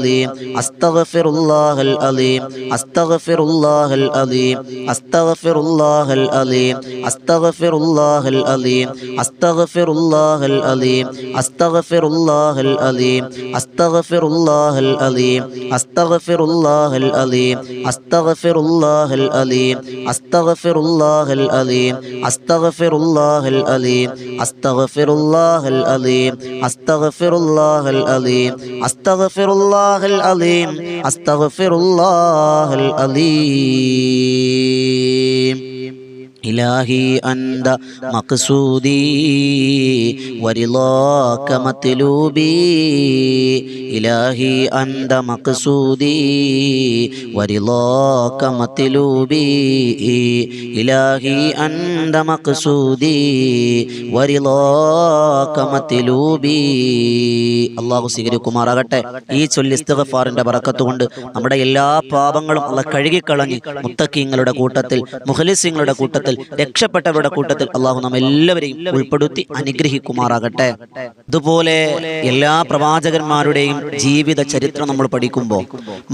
العظيم أستغفر الله العظيم أستغفر الله العظيم أستغفر الله العظيم أستغفر الله العظيم أستغفر الله العظيم أستغفر الله العظيم أستغفر الله العظيم أستغفر الله العظيم أستغفر الله العظيم أستغفر الله العظيم أستغفر الله العظيم أستغفر الله العظيم أستغفر الله العظيم أستغفر الله العظيم أستغفر الله العظيم إلهي أنت مقصودي ورضاك مطلوبي إلهي أنت مقصودي ورضاك مطلوبي إلهي أنت مقصودي ورضاك مطلوبي അല്ലാഹു സ്വീകരിക്കുമാറാകട്ടെ. ഈ ചൊല്ലി ഇസ്തിഗ്ഫാറിന്റെ ബറക്കത്ത് കൊണ്ട് നമ്മുടെ എല്ലാ പാപങ്ങളും അല്ലാഹ് കഴുകിക്കളഞ്ഞ് മുത്തഖീങ്ങളുടെ കൂട്ടത്തിൽ മുഖ്ലിസീങ്ങളുടെ കൂട്ടത്തിൽ രക്ഷപ്പെട്ടവരുടെ കൂട്ടത്തിൽ അല്ലാഹു നമ്മ എല്ലാവരെയും ഉൾപ്പെടുത്തി അനുഗ്രഹിക്കുമാറാകട്ടെ. അതുപോലെ എല്ലാ പ്രവാചകന്മാരുടെയും ജീവിത ചരിത്രം നമ്മൾ പഠിക്കുമ്പോൾ,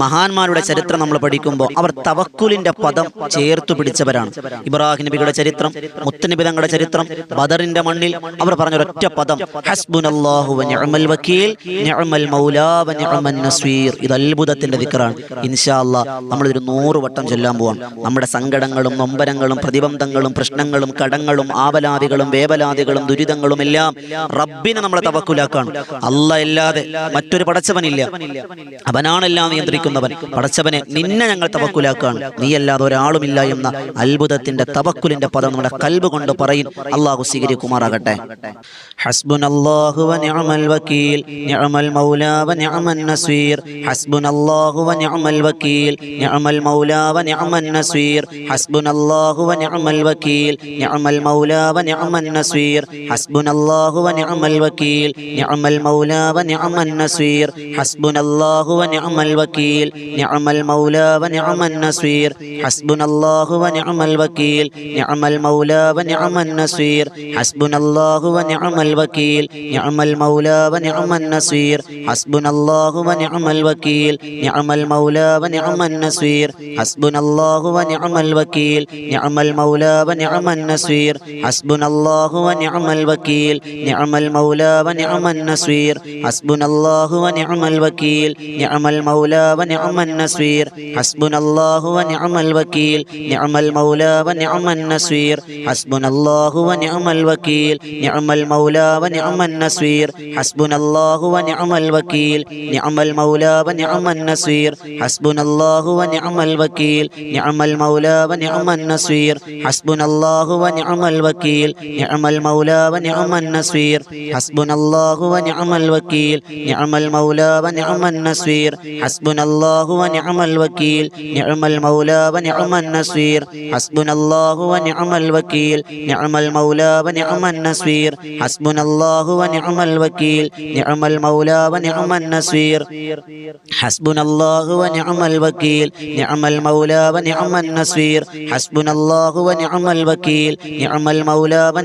മഹാന്മാരുടെ ചരിത്രം നമ്മൾ പഠിക്കുമ്പോൾ അവർ തവക്കുലിന്റെ പദം ചേർത്തു പിടിച്ചവരാണ്. ഇബ്രാഹിം നബിയുടെ ചരിത്രം, മുത്തനബി തങ്ങളുടെ ചരിത്രം, ബദറിന്റെ മണ്ണിൽ അവർ പറഞ്ഞൊരൊറ്റ പദം ഹസ്ബുനല്ലാഹു വ നിഅമൽ വക്കീൽ നിഅമൽ മൗലാ വ നിഅമൻ നസീർ. ഇത് അത്ഭുതത്തിന്റെ ദിക്റാണ്. ഇൻഷാ അല്ലാഹ് നമ്മളിതൊരു 100 വട്ടം ചൊല്ലാൻ പോവാണ്. നമ്മുടെ സങ്കടങ്ങളും നൊമ്പരങ്ങളും പ്രതിബന്ധങ്ങളും പ്രശ്നങ്ങളും കടങ്ങളും ആവലാദികളും വേവലാദികളും ദുരിതങ്ങളും എല്ലാം റബ്ബിനെ നമ്മളെ തവക്കുലാക്കാണ്. അല്ലാഹ് അല്ലാതെ മറ്റൊരു പടച്ചവനില്ല. അവനാണെല്ലാം നിയന്ത്രിക്കുന്നവൻ. പടച്ചവനെ നിന്നെ ഞങ്ങൾ തവക്കുലാക്കാണ്, നീ അല്ലാതെ ഒരാളുമില്ല എന്ന അത്ഭുതത്തിന്റെ തവക്കുലിന്റെ പദം നമ്മുടെ കൽബ് കൊണ്ട് പറയും. അല്ലാഹു സ്വീകരിക്കുമാറാകട്ടെ. ഹസ്ബുനല്ലാഹു വ നിഅമൽ വക്കീൽ നിഅമൽ മൗലാ വ നിഅമൻ നസീർ. ഹസ്ബുനല്ലാഹു വ നിഅമൽ വക്കീൽ നിഅമൽ മൗലാ വ നിഅമൻ നസീർ. ഹസ്ബുനല്ലാഹു വ നിഅമൽ വക്കീൽ നിഅമൽ മൗലാ വ നിഅമൻ നസീർ. ഹസ്ബുനല്ലാഹു വ നിഅമൽ വക്കീൽ നിഅമൽ മൗലാ വ നിഅമൻ നസീർ. ഹസ്ബുനല്ലാഹു വ നിഅമൽ വക്കീൽ നിഅമൽ മൗലാ വ നിഅമൻ നസീർ. ഹസ്ബുനല്ലാഹു വ നിഅമൽ വക്കീൽ നിഅമൽ മൗലാ വ നിഅമൻ നസീർ. ഹസ്ബുനല്ലാഹു വ നിഅമൽ വക്കീൽ നിഅമൽ മൗലാ വ നിഅമൻ നസീർ. ഹസ്ബുനല്ലാഹു വ നിഅമൽ വക്കീൽ നിഅമൽ മൗലാ വ നിഅമൻ നസീർ. ഹസ്ബുനല്ലാഹു വ നിഅമൽ വക്കീൽ നിഅമൽ മൗലാ വ നിഅമൻ നസീർ. ഹസ്ബുനല്ലാഹു വ നിഅമൽ വക്കീൽ നിഅമൽ മൗലാ വ നിഅമൻ നസീർ. ഹസ്ബുനല്ലാഹു വ നിഅമൽ വക്കീൽ നിഅമൽ മൗലാ വ നിഅമൻ നസീർ. ഹസ്ബുനല്ലാഹു വ നിഅമൽ വക്കീൽ നിഅമൽ മൗലാ വ നിഅമൻ നസീർ. ഹസ്ബുനല്ലാഹു വ നിഅമൽ വക്കീൽ നിഅമൽ മൗലാ വ നിഅമൻ നസീർ. ഹസ്ബുനല്ലാഹു വ നിഅമൽ വക്കീൽ നിഅമൽ മൗലാ വ നിഅമൻ നസീർ. ഹസ്ബുനല്ലാഹു വ നിഅമൽ വക്കീൽ നിഅമൽ മൗലാ വ നിഅമൻ നസീർ. ഹസ്ബുനല്ലാഹു വ നിഅമൽ വക്കീൽ നിഅമൽ മൗലാ വ നിഅമൻ നസീർ. ഹസ്ബുനല്ലാഹു വ നിഅമൽ വക്കീൽ നിഅമൽ മൗലാ വ നിഅമൻ നസീർ. ഹസ്ബുനല്ലാഹു വ നിഅമൽ വക്കീൽ നിഅമൽ മൗലാ വ നിഅമൻ നസീർ. ഹസ്ബുനല്ലാഹു വ നിഅമൽ വക്കീൽ നിഅമൽ മൗലാ വ നിഅമൻ നസീർ. ഹസ്ബുനല്ലാഹു വ നിഅമൽ വക്കീൽ നിഅമൽ മൗലാ വ നിഅമൻ നസീർ. ഹസ്ബുനല്ലാഹു വ നിഅമൽ വക്കീൽ നിഅമൽ മൗലാ വ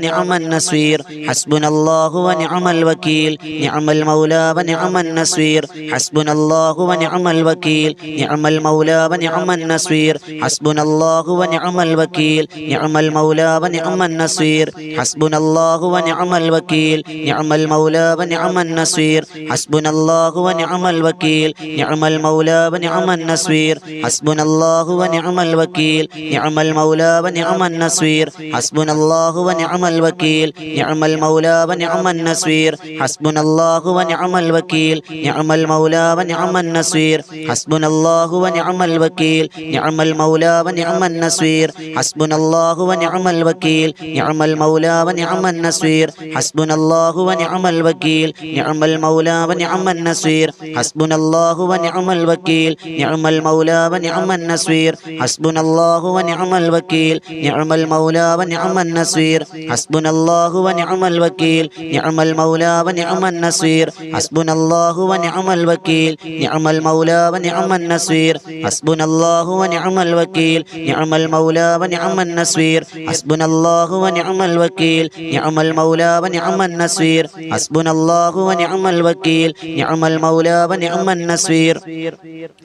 നിഅമൻ നസീർ. ഹസ്ബുനല്ലാഹു വ നിഅമൽ വക്കീൽ നിഅമൽ മൗലാ വ നിഅമൻ നസീർ. ഹസ്ബുനല്ലാഹു വ നിഅമൽ വക്കീൽ നിഅമൽ മൗലാ വ നിഅമൻ നസീർ. ഹസ്ബുനല്ലാഹു വ നിഅമൽ വക്കീൽ നിഅമൽ മൗലാ വ നിഅമൻ നസീർ. ഹസ്ബുനല്ലാഹു വ നിഅമൽ വക്കീൽ നിഅമൽ മൗലാ വ നിഅമൻ നസീർ. ഹസ്ബുനല്ലാഹു വ നിഅമൽ വക്കീൽ നിഅമൽ മൗലാ വ നിഅമൻ നസീർ. ഹസ്ബുനല്ലാഹു വ നിഅമൽ വക്കീൽ നിഅമൽ മൗലാ വ നിഅമൻ നസീർ. ഹസ്ബുനല്ലാഹു വ നിഅമൽ വക്കീൽ നിഅമൽ മൗലാ വ നിഅമൻ നസീർ. ഹസ്ബുനല്ലാഹു വ നിഅമൽ വക്കീൽ നിഅമൽ മൗലാ വ നിഅമൻ നസീർ. ഹസ്ബുനല്ലാഹു വ നിഅമൽ വക്കീൽ നിഅമൽ മൗലാ വ നിഅമൻ നസീർ. ഹസ്ബുനല്ലാഹു വ നിഅമൽ വക്കീൽ നിഅമൽ മൗലാ വ നിഅമൻ നസീർ. ഹസ്ബുനല്ലാഹു വ നിഅമൽ വക്കീൽ നിഅമൽ മൗലാ വ നിഅമൻ നസീർ. ഹസ്ബുനല്ലാഹു വ നിഅമൽ വക്കീൽ നിഅമൽ മൗലാ വ നിഅമൻ നസീർ. ഹസ്ബുനല്ലാഹു വ നിഅമൽ വക്കീൽ നിഅമൽ മൗലാ വ നിഅമൻ നസീർ. ഹസ്ബുനല്ലാഹു വ നിഅമൽ വക്കീൽ نعم المولى ونعم النصير حسبنا الله ونعم الوكيل نعم المولى ونعم النصير حسبنا الله ونعم الوكيل نعم المولى ونعم النصير حسبنا الله ونعم الوكيل نعم المولى ونعم النصير حسبنا الله ونعم الوكيل نعم المولى ونعم النصير حسبنا الله ونعم الوكيل نعم المولى ونعم النصير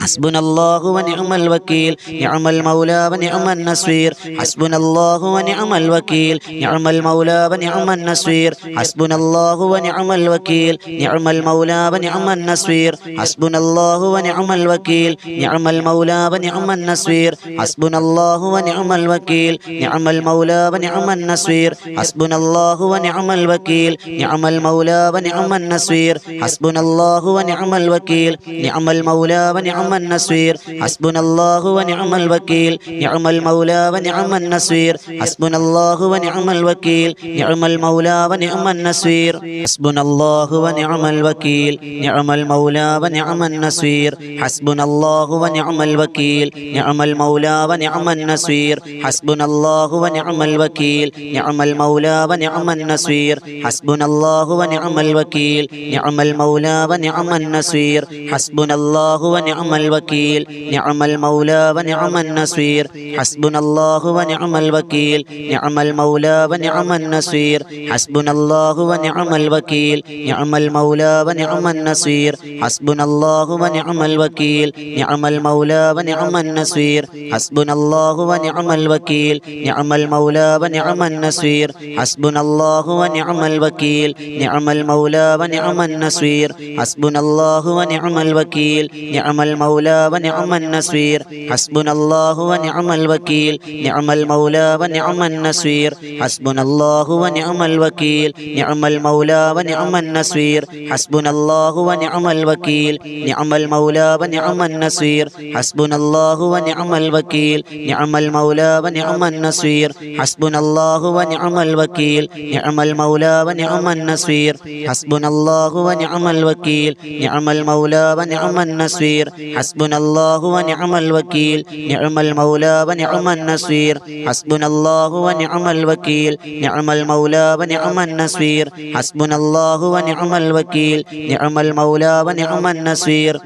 حسبنا الله ونعم الوكيل نعم المولى ونعم النصير حسبنا الله ونعم الوكيل نعم المولى ونعم النصير حسبنا الله ونعم الوكيل نعم المولى ونعم النصير حسبنا الله ونعم الوكيل نعم المولى ونعم النصير حسبنا الله ونعم الوكيل نعم المولى ونعم النصير حسبنا الله ونعم الوكيل نعم المولى ونعم النصير حسبنا الله ونعم الوكيل نعم المولى ونعم النصير حسبنا الله ونعم الوكيل نعم المولى ونعم النصير حسبنا الله ونعم الوكيل نعم المولى ونعم النصير حسبنا الله ونعم الوكيل نعم المولى ونعم النصير حسبنا الله ونعم الوكيل نعم المولى ونعم النصير حسبنا الله ونعم الوكيل نعم المولى ونعم النصير حسبنا الله ونعم الوكيل نعم المولى ونعم النصير حسبنا الله ونعم الوكيل نعم المولى ونعم النصير حسبنا الله ونعم الوكيل نعم المولى ونعم النصير حسبنا الله ونعم الوكيل نعم المولى ونعم النصير حسبنا الله ونعم الوكيل نعم المولى ونعم النصير حسبنا الله ونعم الوكيل نعم المولى ونعم النصير حسبنا الله ونعم الوكيل نعم المولى ونعم النصير حسبنا الله ونعم الوكيل نعم المولى ونعم النصير حسبنا الله ونعم الوكيل نعم المولى ونعم النصير حسبنا الله ونعم الوكيل نعم المولى ونعم النصير حسبنا الله ونعم الوكيل نعم المولى ونعم النصير حسبنا الله ونعم الوكيل نعم المولى ونعم النصير حسبنا الله ونعم الوكيل نعم المولى ونعم النصير حسبنا الله ونعم الوكيل نعم المولى ونعم النصير حسبنا الله ونعم الوكيل نعم المولى ونعم النصير حسبنا الله ونعم الوكيل نعم المولى ونعم النصير حسبنا الله ونعم الوكيل نعم المولى ونعم النصير حسبنا الله ونعم الوكيل نعم المولى ونعم النصير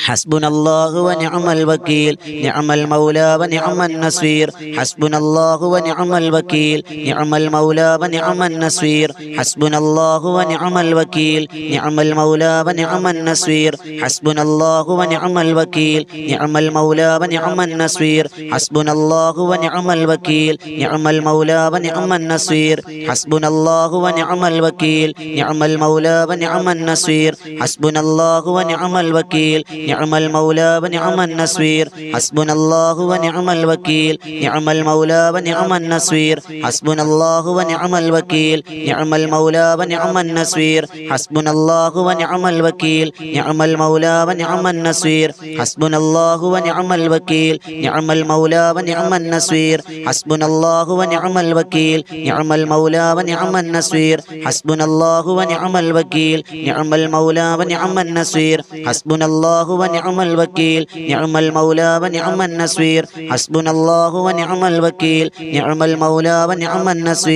حسبنا الله ونعم الوكيل نعم المولى ونعم النصير حسبنا الله ونعم الوكيل نعم المولى ونعم النصير حسبنا الله ونعم الوكيل نعم المولى ونعم النصير حسبنا الله ونعم الوكيل نعم المولى ونعم النصير حسبنا الله ونعم الوكيل نعم المولى ونعم النصير حسبنا الله ونعم الوكيل نعم المولى ونعم النصير حسبنا الله ونعم الوكيل نعم المولى ونعم النصير حسبنا الله ونعم الوكيل نعم المولى ونعم النصير حسبنا الله ونعم الوكيل نعم المولى ونعم النصير حسبنا الله ونعم الوكيل نعم المولى ونعم النصير حسبنا الله ونعم الوكيل نعم المولى ونعم النصير حسبنا الله ونعم الوكيل نعم المولى ونعم النصير حسبنا الله ونعم الوكيل نعم المولى ونعم النصير حسبنا الله ونعم الوكيل نعم المولى ونعم النصير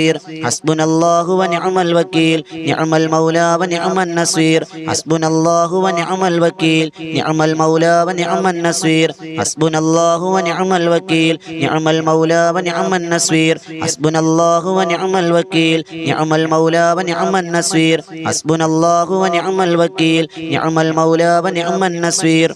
حسبنا الله ونعم الوكيل نعم المولى ونعم النصير حسبنا الله ونعم الوكيل نعم المولى ونعم النصير حسبنا الله ونعم الوكيل نعم المولى ونعم النصير حسبنا الله ونعم الوكيل نعم المولى ونعم النصير حسبنا الله ونعم الوكيل نعم المولى ونعم النصير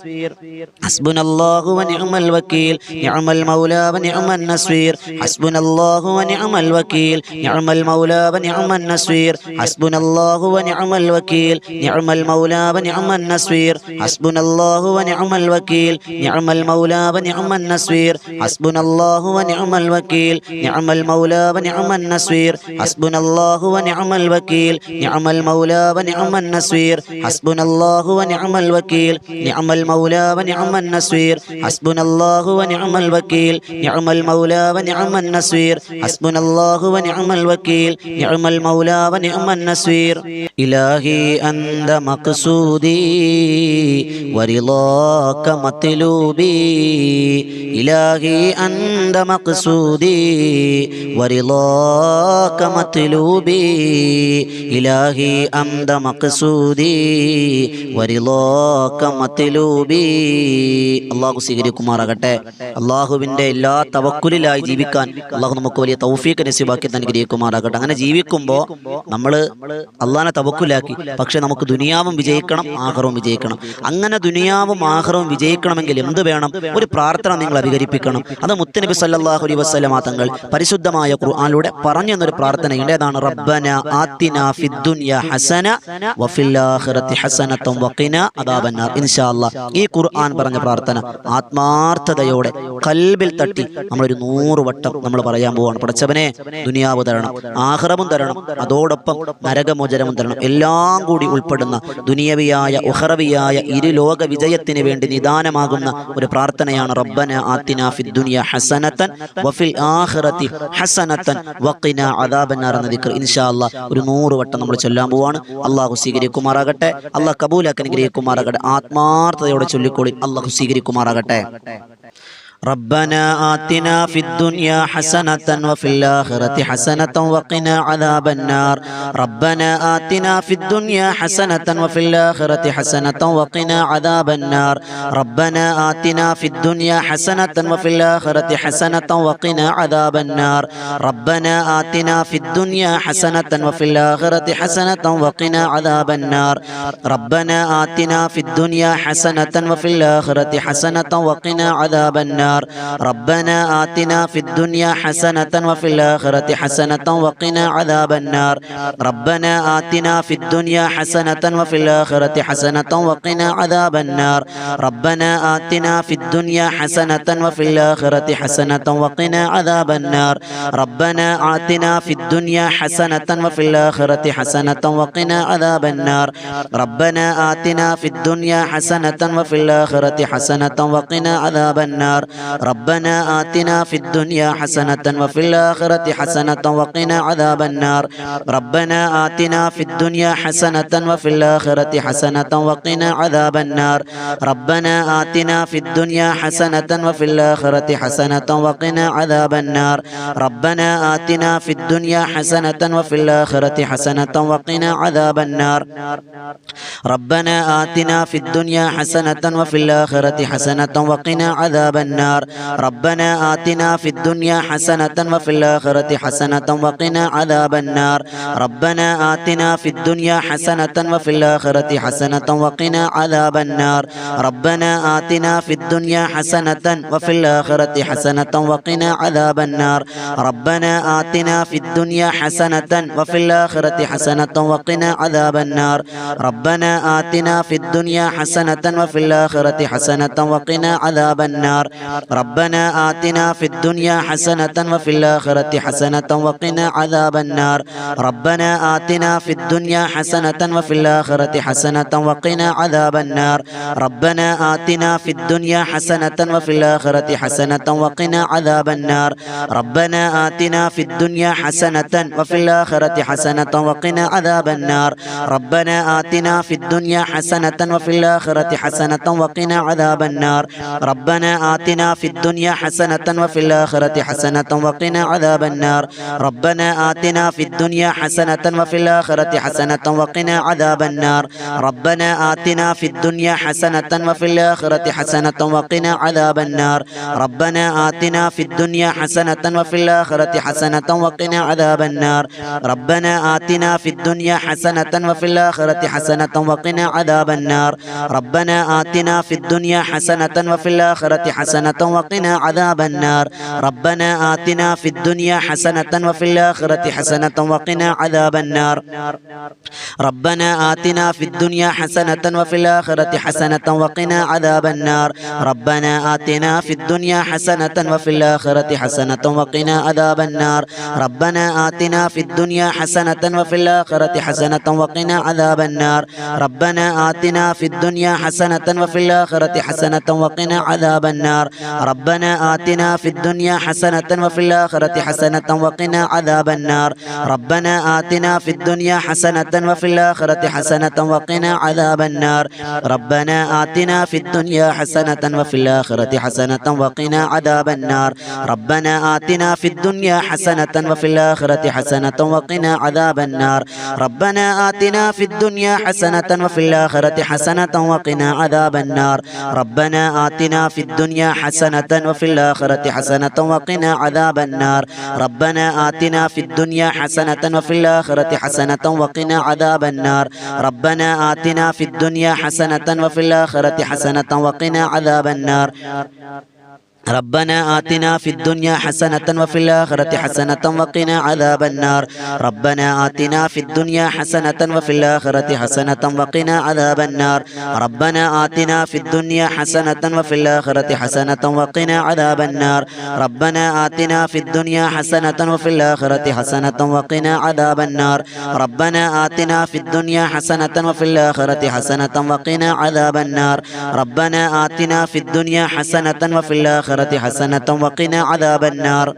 حسبنا الله ونعم الوكيل نعم المولى ونعم النصير حسبنا الله ونعم الوكيل نعم المولى ونعم النصير حسبنا الله ونعم الوكيل نعم المولى ونعم النصير حسبنا الله ونعم الوكيل نعم المولى ونعم النصير حسبنا الله ونعم الوكيل نعم المولى ونعم النصير حسبنا الله ونعم الوكيل نعم المولى ونعم النصير حسبنا الله ونعم الوكيل نعم المولى ونعم النصير حسبنا الله ونعم الوكيل نعم المولى ونعم النصير حسبنا الله ونعم الوكيل نعم المولى ونعم النصير إلهي أنت مقصودي ورضاك مطلوبي إلهي أنت مقصودي مقصودي ورضاك مطلوبي إلهي أنت مقصودي ورضاك مطلوبي. അള്ളാഹു സ്വീകരിക്കുമാറാകട്ടെ. അള്ളാഹുവിൻ്റെ എല്ലാ തവക്കുലിലായി ജീവിക്കാൻ അള്ളാഹു നമുക്ക് വലിയ തൗഫീഖ് നസീബാക്കി അനുഗ്രഹിക്കുമാറാകട്ടെ. അങ്ങനെ ജീവിക്കുമ്പോൾ നമ്മൾ അള്ളാഹിനെ തവക്കുലാക്കി, പക്ഷെ നമുക്ക് ദുനിയാവും വിജയിക്കണം ആഖിറവും വിജയിക്കണം. അങ്ങനെ ദുനിയാവും ആഖിറവും വിജയിക്കണമെങ്കിൽ എന്ത് വേണം? ഒരു പ്രാർത്ഥന നിങ്ങൾ അധികരിപ്പിക്കണം. അത് മുത്തുനബി സല്ലല്ലാഹു അലൈഹി വസല്ലമ തങ്ങൾ പരിശുദ്ധമായ ഖുർആനിലൂടെ പറഞ്ഞു തന്നൊരു പ്രാർത്ഥനയുണ്ട്. ഏതാണ്? റബ്ബന ആതിനാ ഫിദ്ദുനിയ ഹസന വഫിൽ ആഖിറതി ഹസനതൻ വഖിനാ അദാബന്നാർ. ഇൻഷാ അല്ലാഹ് ഈ ഖുർആൻ പറഞ്ഞ പ്രാർത്ഥന ആത്മാർത്ഥതയോടെ കൽബിൽ തട്ടി നമ്മളൊരു 100 വട്ടം നമ്മൾ പറയാൻ പോവാണ്. പടച്ചവനെ ദുനിയാവ് തരണം, ആഖിറവും തരണം, അതോടൊപ്പം നരകമോചനവും തരണം. എല്ലാം കൂടി ഉൾപ്പെടുന്ന ദുനിയവിയായ ഉഖറവിയായ ഇരുലോക വിജയത്തിന് വേണ്ടി നിദാനമാകുന്ന ഒരു പ്രാർത്ഥനയാണ് റബ്ബന ആതിനാ ഫിദ്ദുനിയ ഹസനതൻ വഫിൽ ആഖിറതി ഹസനതൻ വഖിനാ അദാബന്നാർ എന്ന ദിക്ർ ഇൻഷാ അല്ലാഹ് ഒരു 100 വട്ടം നമ്മൾ ചൊല്ലാൻ പോവാണ്. അല്ലാഹു സ്വീകരിക്കുമാറാകട്ടെ. അല്ലാഹ് കബൂലാക്കി അനുഗ്രഹിക്കുമാറാകട്ടെ. ആത്മാർത്ഥതയോടെ ചൊല്ലിക്കോളി. അല്ലാഹു സ്വീകരിക്കുമാറാകട്ടെ. ربنا آتنا في الدنيا حسنة وفي الآخرة حسنة وقنا عذاب النار. ربنا آتنا في الدنيا حسنة وفي الآخرة حسنة وقنا عذاب النار. ربنا آتنا في الدنيا حسنة وفي الآخرة حسنة وقنا عذاب النار. ربنا آتنا في الدنيا حسنة وفي الآخرة حسنة وقنا عذاب النار. ربنا آتنا في الدنيا حسنة وفي الآخرة حسنة وقنا عذاب النار. ربنا آتنا في الدنيا حسنة وفي الآخرة حسنة وقنا عذاب النار. ربنا آتنا في الدنيا حسنة وفي الآخرة حسنة وقنا عذاب النار. ربنا آتنا في الدنيا حسنة وفي الآخرة حسنة وقنا عذاب النار. ربنا آتنا في الدنيا حسنة وفي الآخرة حسنة وقنا عذاب النار. ربنا آتنا في الدنيا حسنة وفي الآخرة حسنة وقنا عذاب النار. ربنا آتنا في الدنيا حسنة وفي الآخرة حسنة وقنا عذاب النار. ربنا آتنا في الدنيا حسنة وفي الآخرة حسنة وقنا عذاب النار. ربنا آتنا في الدنيا حسنة وفي الآخرة حسنة وقنا عذاب النار. ربنا آتنا في الدنيا حسنة وفي الآخرة حسنة وقنا عذاب النار. ربنا آتنا في الدنيا حسنة وفي الآخرة حسنة وقنا عذاب النار. ربنا آتنا في الدنيا حسنة وفي الآخرة حسنة وقنا عذاب النار. ربنا آتنا في الدنيا حسنة وفي الآخرة حسنة وقنا عذاب النار. ربنا آتنا في الدنيا حسنة وفي الآخرة حسنة وقنا عذاب النار. ربنا آتنا في الدنيا حسنة وفي الآخرة حسنة وقنا عذاب النار. ربنا آتنا في الدنيا حسنة وفي الآخرة حسنة وقنا عذاب النار. ربنا آتنا في الدنيا حسنة وفي الآخرة حسنة وقنا عذاب النار. ربنا آتنا في الدنيا حسنة وفي الآخرة حسنة وقنا عذاب النار. ربنا آتنا في الدنيا حسنة وفي الآخرة حسنة وقنا عذاب النار. ربنا آتنا في الدنيا حسنة وفي الآخرة حسنة وقنا عذاب النار. ربنا آتنا في الدنيا حسنة وفي الآخرة حسنة وقنا عذاب النار. ربنا آتنا في الدنيا حسنة وفي الآخرة حسنة وقنا عذاب النار. ربنا آتنا في الدنيا حسنة وفي الآخرة حسنة وقنا عذاب النار. ربنا آتنا في الدنيا حسنة وفي الآخرة حسنة وقنا عذاب النار. ربنا آتنا في الدنيا حسنة وفي الآخرة حسنة وقنا عذاب النار. ربنا آتنا في الدنيا حسنة وفي الآخرة حسنة وقنا عذاب النار. ربنا آتنا في الدنيا حسنة وفي الآخرة حسنة وقنا عذاب النار. ربنا آتنا في الدنيا حسنة وفي الآخرة حسنة وقنا عذاب النار. ربنا آتنا في الدنيا حسنة وفي الآخرة حسنة وقنا عذاب النار. ربنا آتنا في الدنيا حسنة وفي الآخرة حسنة وقنا عذاب النار. ربنا آتنا في الدنيا حسنة وفي الآخرة حسنة وقنا عذاب النار. ربنا آتنا في الدنيا حسنة وفي الآخرة حسنة وقنا عذاب النار. ربنا آتنا في الدنيا حسنة وفي الآخرة حسنة وقنا عذاب النار ربنا آتنا في الدنيا حسنة وفي الآخرة حسنة وقنا عذاب النار ربنا آتنا في الدنيا حسنة وفي الآخرة حسنة وقنا عذاب النار ربنا آتنا في الدنيا حسنة وفي الآخرة حسنة وقنا عذاب النار ربنا آتنا في الدنيا حسنة وفي الآخرة حسنة وقنا عذاب النار ربنا آتنا في الدنيا حسنة وفي الآخرة حسنة وقنا عذاب النار ربنا آتنا في الدنيا حسنة وفي الآخرة حسنة وقنا عذاب النار ربنا آتنا في الدنيا حسنة وفي الآخرة حسنة وقنا عذاب النار ربنا آتنا في الدنيا حسنة وفي الآخرة حسنة وقنا عذاب النار ربنا آتنا في الدنيا حسنة وفي الآخرة حسنة وقنا عذاب النار ربنا آتنا في الدنيا حسنة وفي الآخرة حسنة وقنا عذاب النار ربنا آتنا في الدنيا حسنة وفي الآخرة حسنة وقنا عذاب النار ربنا آتنا في الدنيا حسنة وفي الآخرة حسنة وقنا عذاب النار ربنا آتنا في الدنيا حسنة وفي الآخرة حسنة وقنا عذاب النار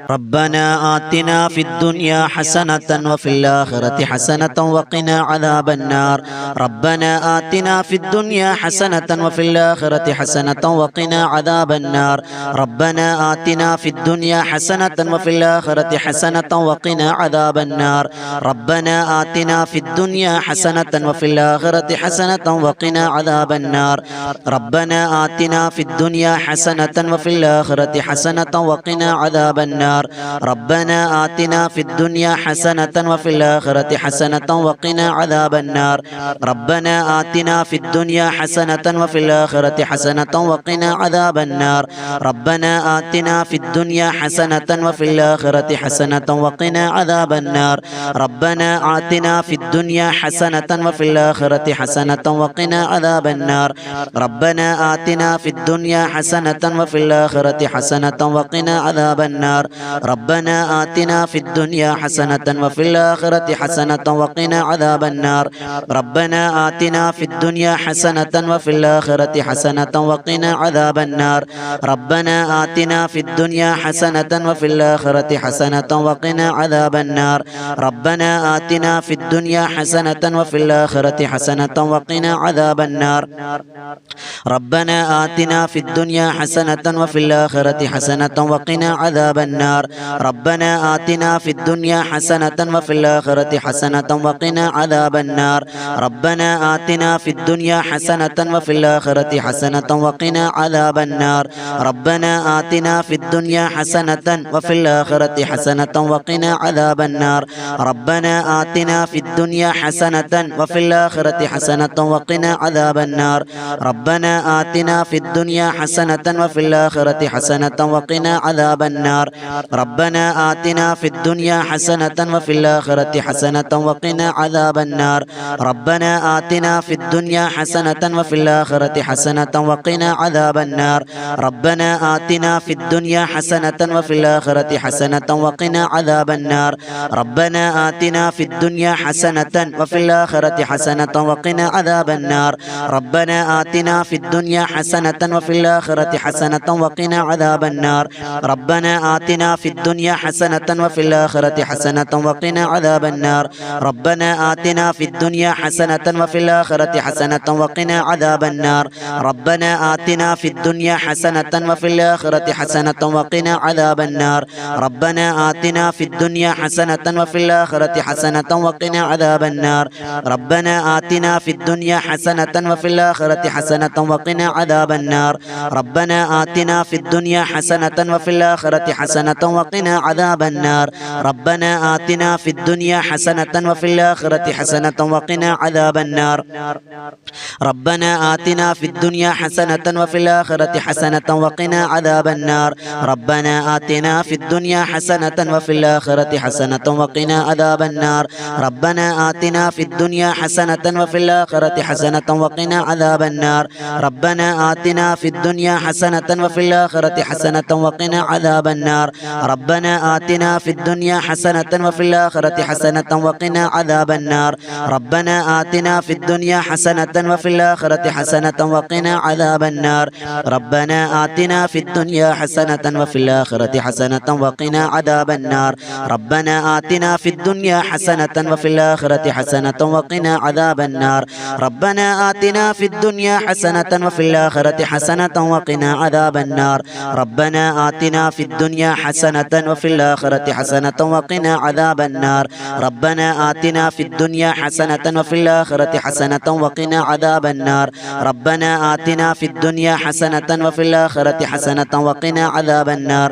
ربنا آتنا في الدنيا حسنة وفي الآخرة حسنة وقنا عذاب النار ربنا آتنا في الدنيا حسنة وفي الآخرة حسنة وقنا عذاب النار ربنا آتنا في الدنيا حسنة وفي الآخرة حسنة وقنا عذاب النار ربنا آتنا في الدنيا حسنة وفي الآخرة حسنة وقنا عذاب النار ربنا آتنا في الدنيا حسنة وفي الآخرة حسنة وقنا عذاب النار ربنا آتنا في الدنيا حسنة وفي الآخرة حسنة وقنا عذاب النار ربنا آتنا في الدنيا حسنة وفي الآخرة حسنة وقنا عذاب النار ربنا آتنا في الدنيا حسنة وفي الآخرة حسنة وقنا عذاب النار ربنا آتنا في الدنيا حسنة وفي الآخرة حسنة وقنا عذاب النار ربنا آتنا في الدنيا حسنة وفي الآخرة حسنة وقنا عذاب النار ربنا آتنا في الدنيا حسنة وفي الآخرة حسنة وقنا عذاب النار ربنا آتنا في الدنيا حسنة وفي الآخرة حسنة وقنا عذاب النار ربنا آتنا في الدنيا حسنة وفي الآخرة حسنة وقنا عذاب النار ربنا آتنا في الدنيا حسنة وفي الآخرة حسنة وقنا عذاب النار ربنا آتنا في الدنيا حسنة وفي الآخرة حسنة وقنا عذاب النار ربنا آتنا في الدنيا حسنة وفي الآخرة حسنة وقنا عذاب النار ربنا آتنا في الدنيا حسنة وفي الآخرة حسنة وقنا عذاب النار ربنا آتنا في الدنيا حسنة وفي الآخرة حسنة وقنا عذاب النار ربنا آتنا في الدنيا حسنة وفي الآخرة حسنة وقنا عذاب النار ربنا آتنا في الدنيا حسنة وفي الآخرة حسنة وقنا عذاب النار ربنا آتنا في الدنيا حسنة وفي الآخرة حسنة وقنا عذاب النار ربنا آتنا في الدنيا حسنة وفي الآخرة حسنة وقنا عذاب النار ربنا آتنا في الدنيا حسنة وفي الآخرة حسنة وقنا عذاب النار ربنا آتنا في الدنيا حسنة وفي الآخرة حسنة وقنا عذاب النار ربنا آتنا في الدنيا حسنة وفي الآخرة حسنة وقنا عذاب النار ربنا آتنا في الدنيا حسنة وفي الآخرة حسنة وقنا عذاب النار ربنا آتنا في الدنيا حسنة وفي الآخرة حسنة وقنا عذاب النار ربنا آتنا في الدنيا حسنة وفي الآخرة حسنة وقنا عذاب النار ربنا آتنا في الدنيا حسنة وفي الآخرة حسنة وقنا عذاب النار ربنا آتنا في الدنيا حسنة وفي الآخرة حسنة وقنا عذاب النار ربنا آتنا في الدنيا حسنة وفي الآخرة حسنة وقنا عذاب النار ربنا آتنا في الدنيا حسنة وفي الآخرة حسنة وقنا عذاب النار ربنا آتنا في الدنيا حسنة وفي الآخرة حسنة وقنا عذاب النار ربنا آتنا في الدنيا حسنة وفي الآخرة حسنة وقنا عذاب النار ربنا آتنا في الدنيا حسنة وفي الآخرة حسنة وقنا عذاب النار ربنا آتنا في الدنيا حسنة وفي وفي الآخرة حسنة وقنا عذاب النار ربنا آتنا في الدنيا حسنة وفي الآخرة حسنة وقنا عذاب النار ربنا آتنا في الدنيا حسنة وفي الآخرة حسنة وقنا عذاب النار ربنا آتنا في الدنيا حسنة وفي الآخرة حسنة وقنا عذاب النار ربنا آتنا في الدنيا حسنة وفي الآخرة حسنة وقنا عذاب النار ربنا آتنا في الدنيا حسنة وفي الآخرة حسنة وقنا عذاب النار ربنا آتنا في الدنيا حسنة وفي الآخرة حسنة وقنا عذاب النار ربنا آتنا في الدنيا حسنة وفي الآخرة حسنة وقنا عذاب النار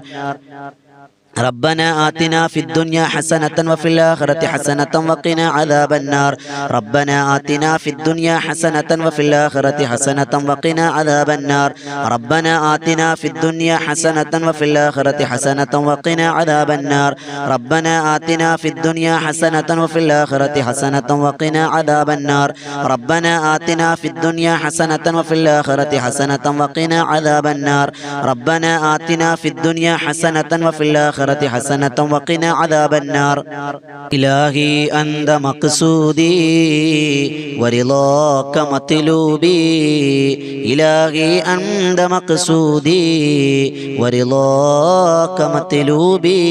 ربنا آتنا في الدنيا حسنة وفي الآخرة حسنة وقنا عذاب النار ربنا آتنا في الدنيا حسنة وفي الآخرة حسنة وقنا عذاب النار ربنا آتنا في الدنيا حسنة وفي الآخرة حسنة وقنا عذاب النار ربنا آتنا في الدنيا حسنة وفي الآخرة حسنة وقنا عذاب النار ربنا آتنا في الدنيا حسنة وفي الآخرة حسنة وقنا عذاب النار ربنا آتنا في الدنيا حسنة وفي الآخرة حسنة وقنا عذاب النار ربنا آتنا في الدنيا حسنة وفي الآخرة حسنة وقنا عذاب النار إلهي أنت مقصودي ورضاك مطلوبي إلهي أنت مقصودي ورضاك مطلوبي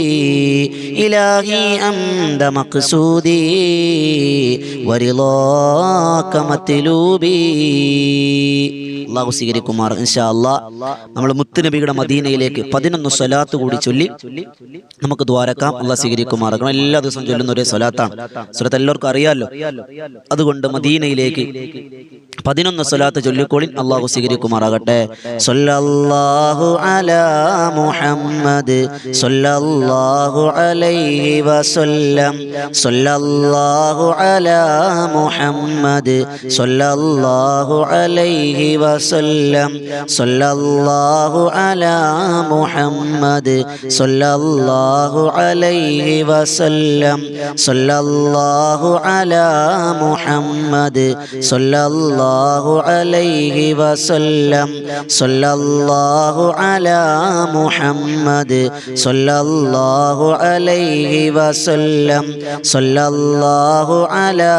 إلهي أنت مقصودي ورضاك مطلوبي അള്ളാഹു സ്വീകരിക്കുമാർ ഇൻഷാ അല്ലാഹ്. നമ്മൾ മുത്തുനബിയുടെ മദീനയിലേക്ക് 11 സ്വലാത്ത് കൂടി ചൊല്ലി നമുക്ക് ദ്വാരക്കാം. അള്ളാഹ് സ്വീകരിക്കുമാറാകണം. എല്ലാ ദിവസവും ചൊല്ലുന്ന ഒരേ സ്വലാത്താണ്. സ്വലാത്ത് എല്ലാവർക്കും അറിയാലോ. അതുകൊണ്ട് മദീനയിലേക്ക് 11 സ്വലാത്ത് ചൊല്ലിക്കോളിൻ. അള്ളാഹു സ്വീകരിക്കുമാറാകട്ടെ. സ്വല്ലല്ലാഹു അലാ മുഹമ്മദ് സ്വല്ലല്ലാഹു അലൈഹി വസല്ലം സ്വല്ലല്ലാഹു അലാ മുഹമ്മദ് സ്വല്ലല്ലാഹു അലൈഹി വസല്ലം സ്വല്ലല്ലാഹു അലാ മുഹമ്മദ് സ്വല്ലല്ലാഹു അലൈഹി വസല്ലം സ്വല്ലല്ലാഹു അലാ മുഹമ്മദ് സ്വല്ലല്ലാഹു അലൈഹി വസല്ലം സ്വല്ലല്ലാഹു അലാ മുഹമ്മദ് സ്വല്ലല്ലാഹു അലൈഹി വസല്ലം സ്വല്ലല്ലാഹു അലാ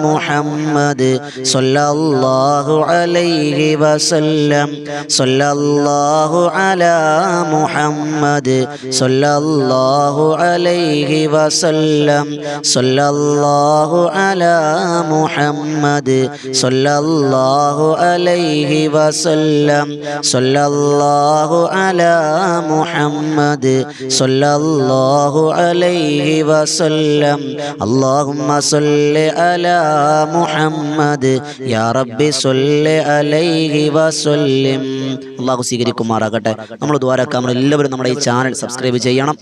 മുഹമ്മദ് സ്വല്ലല്ലാഹു അലൈഹി വസല്ലം സ്വല്ലല്ലാഹു അലാ മുഹമ്മദ് സ്വല്ലല്ലാഹു അലൈഹി വസല്ലം സ്വല്ലല്ലാഹു അലാ മുഹമ്മദ് സ്വല്ലല്ലാഹു അലൈഹി വസല്ലം സ്വല്ലല്ലാഹു അലാ മുഹമ്മദ് സ്വല്ലല്ലാഹു അലൈഹി വസല്ലം അല്ലാഹുമ്മ സ്വല്ലി അലാ മുഹമ്മദ് യാ റബ്ബി സ്വല്ലി അലൈഹി വസല്ലം. അല്ലാഹു സ്വീകരിക്കുമാറാകട്ടെ. നമ്മൾ ദ്വാരക്കാം. നമ്മൾ എല്ലാവരും നമ്മുടെ ഈ ചാനൽ സബ്സ്ക്രൈബ് ചെയ്യണം.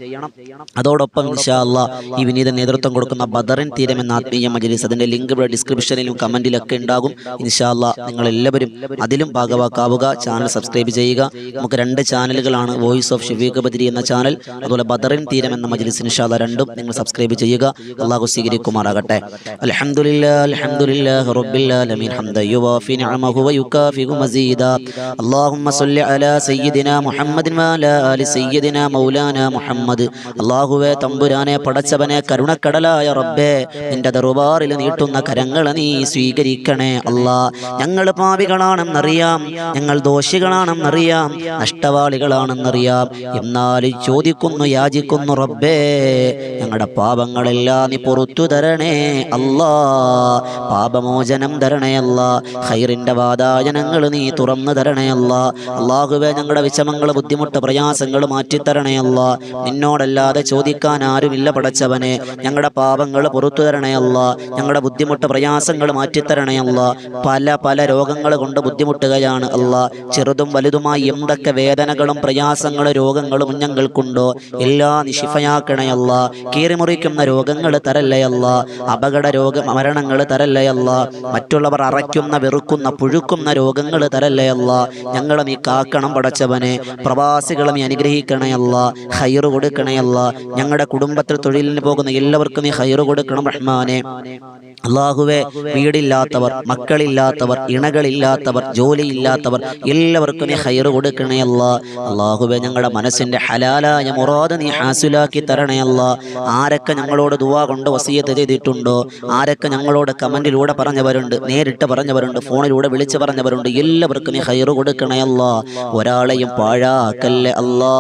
അതോടൊപ്പം ഇൻഷാ അല്ലാഹ് ഈ വിനീത നേതൃത്വം കൊടുക്കുന്ന ബദറിൻ തീരം എന്ന ആത്മീയ മജ്‌ലിസ്, അതിന്റെ ലിങ്ക് ഇവിടെ ഡിസ്ക്രിപ്ഷനിലും കമന്റിലൊക്കെ ഉണ്ടാകും. ഇൻഷാ അല്ലാഹ് നിങ്ങൾ എല്ലാവരും അതിലും ഭാഗവാക്കാവുക. ചാനൽ സബ്സ്ക്രൈബ് ചെയ്യുക. നമുക്ക് 2 ചാനലുകളാണ്. വോയിസ് ഓഫ് ഷഫീഖ് ബദരി എന്ന ചാനൽ, അതുപോലെ ബദറിൻ തീരം എന്ന മജ്‌ലിസ്. ഇൻഷാ അല്ലാഹ് രണ്ടും നിങ്ങൾ സബ്സ്ക്രൈബ് ചെയ്യുക. അല്ലാഹു സ്വീകരിക്കുമാറാകട്ടെ. അൽഹംദുലില്ലാഹി അൽഹംദുലില്ലാഹി റബ്ബിൽ ആലമീൻ ഹംദൻ യുവാഫി നിഅമഹു വയുകാഫിഉ മസീദാ. അല്ലാഹുമ്മ സ്വല്ലി അലാ സയ്യിദിനാ മുഹമ്മദിൻ വഅലാ ആലി സയ്യിദിനാ മൗലാനാ മുഹമ്മദ്. അല്ലാഹുവേ തമ്പുരാനെ, പടച്ചവനെ, കരുണക്കടലായ റബ്ബേ, നിന്റെ ദർബാറിൽ നീട്ടുന്ന കരങ്ങളെ നീ സ്വീകരിക്കണേ അല്ലാ. ഞങ്ങൾ പാപികളാണെന്നറിയാം, ഞങ്ങൾ ദോഷികളാണെന്നറിയാം, നഷ്ടവാളികളാണെന്നറിയാം. എന്നാലും ചോദിക്കുന്നു, യാചിക്കുന്നു റബ്ബേ, ഞങ്ങളുടെ പാപങ്ങളെല്ലാം നീ പുറത്തു തരണേ അല്ലാ. പാപമോചനം തരണേ അല്ലാ. ഖൈറിന്റെ വാതായനങ്ങൾ നീ തുറന്നു തരണേ അല്ലാ. അല്ലാഹുവേ, ഞങ്ങളുടെ വിഷമങ്ങൾ, ബുദ്ധിമുട്ട്, പ്രയാസങ്ങൾ മാറ്റിത്തരണേ അല്ലാ. നിന്നോടല്ലാതെ ചോദിക്കാൻ ആരുമില്ല പടച്ചവനെ. ഞങ്ങളുടെ പാപങ്ങൾ പുറത്തു തരണേ അല്ലാ. ഞങ്ങളുടെ ബുദ്ധിമുട്ട്, പ്രയാസങ്ങൾ മാറ്റിത്തരണേ അല്ലാ. പല രോഗങ്ങൾ കൊണ്ട് ബുദ്ധിമുട്ടുകയാണ് അല്ലാ. ചെറുതും വലുതുമായി എന്തൊക്കെ വേദനകളും പ്രയാസങ്ങളും രോഗങ്ങളും ഞങ്ങൾക്കുണ്ടോ എല്ലാം നീ ശിഫയാക്കണേ അല്ലാ. കീറിമുറിക്കുന്ന രോഗങ്ങൾ തരല്ലേ അല്ലാ. അപകട മരണങ്ങൾ തരല്ലേ അല്ലാ. മറ്റുള്ളവർ അറയ്ക്കുന്ന, വെറുക്കുന്ന, പുഴുക്കുന്ന രോഗങ്ങൾ തരല്ലേ അല്ലാ. ഞങ്ങളെ നീ കാക്കണം പടച്ചവനെ. പ്രവാസികളെ നീ അനുഗ്രഹിക്കണേ അല്ലാ, ഖൈർ കൊടുക്കണേ അല്ലാ. ഞങ്ങളുടെ കുടുംബത്തിൽ തൊഴിലിന് പോകുന്ന എല്ലാവർക്കും നീ ഖൈർ കൊടുക്കണം റഹ്മാനെ. അല്ലാഹുവേ, വീടില്ലാത്തവർ, മക്കളില്ലാത്തവർ, ഇണകളില്ലാത്തവർ, ജോലിയില്ലാത്തവർ എല്ലാവർക്കും നീ ഖൈർ കൊടുക്കണേ അല്ലാ. അല്ലാഹുവേ, ഞങ്ങളുടെ മനസ്സിന്റെ ഹലാലായ മുറാദ് നീ ഹാസിലാക്കി തരണേ അല്ലാ. ആരൊക്കെ ഞങ്ങളോട് ദുആ കൊണ്ട് വസിയത്ത് ചെയ്തിട്ടുണ്ടോ, ആരൊക്കെ ഞങ്ങളോട് കമന്റിലൂടെ പറഞ്ഞവരുണ്ട്, നേരിട്ട് പറഞ്ഞവരുണ്ട്, ഫോണിലൂടെ വിളിച്ചു പറഞ്ഞവരുണ്ട്, എല്ലാവർക്കും നീ ഖൈർ കൊടുക്കണേ അല്ലാ. ഒരാളെയും പാഴാക്കല്ലേ അല്ലാ.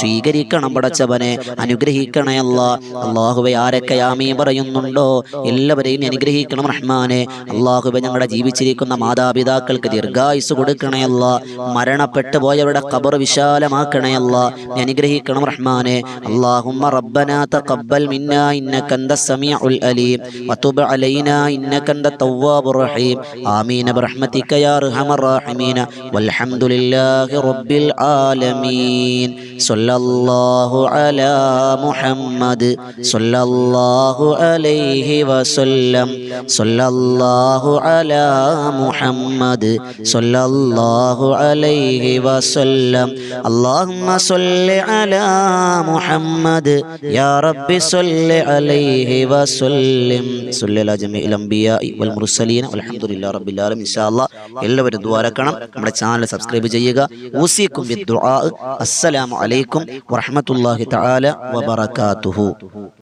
സ്വീകരിക്കണം പടച്ചവനെ, അനുഗ്രഹിക്കണേ അല്ലാ. അല്ലാഹുവേ, ആരൊക്കെ ആമീൻ പറയുന്നുണ്ടോ എല്ലാവരെയും അനുഗ്രഹിക്കണം റഹ്മാനെ. അല്ലാഹുവേ, ഞങ്ങളുടെ ജീവിച്ചിരിക്കുന്ന മാതാപിതാക്കൾക്ക് ദീർഘായുസ് കൊടുക്കണേ അല്ലാ. മരണപ്പെട്ടു പോയവരുടെ ഖബർ വിശാലമാക്കണേ അല്ലാ. അനുഗ്രഹിക്കണം റഹ്മാനെ. അല്ലാഹുമ്മ റബ്ബനാ തഖബ്ബൽ മിന്നാ ഇന്നക അൻതസ് സമീഉൽ അലീം വതുബ് അലൈനാ ഇന്നക അൻതത് തവ്വാബുർ റഹീം. ആമീൻ ബിറഹ്മതിക യാ അർഹമർ റഹീമീൻ. വൽഹംദുലില്ലാഹി റബ്ബിൽ ആലമീൻ. സ്വല്ലല്ലാഹു അലാ മുഹമ്മദ് സ്വല്ലല്ലാഹു അലൈഹി വസല്ലം. സ്വല്ലല്ലാഹു അലാ മുഹമ്മദ് സ്വല്ലല്ലാഹു അലൈഹി വസല്ലം. അല്ലാഹുമ്മ സ്വല്ലി അലാ മുഹമ്മദ് യാ റബ്ബി സ്വല്ലി അലൈഹി വസല്ലം. സ്വല്ലി അലാ ജമീഇൽ അംബിയാഇ വൽ മുർസലീൻ വൽഹംദുലില്ലാഹി റബ്ബിൽ ആലമീൻ. ഇൻഷാ അല്ലാഹ് എല്ലാവരും ദുആ ചെയ്യണം. നമ്മുടെ ചാനൽ സബ്സ്ക്രൈബ് ചെയ്യുക. ഊസിക്കും ബിദ്ദുആ. അസ്സലാമു അലൈക്കും വറഹ്മത്തുള്ളാഹി തആല വബറകാതുഹു.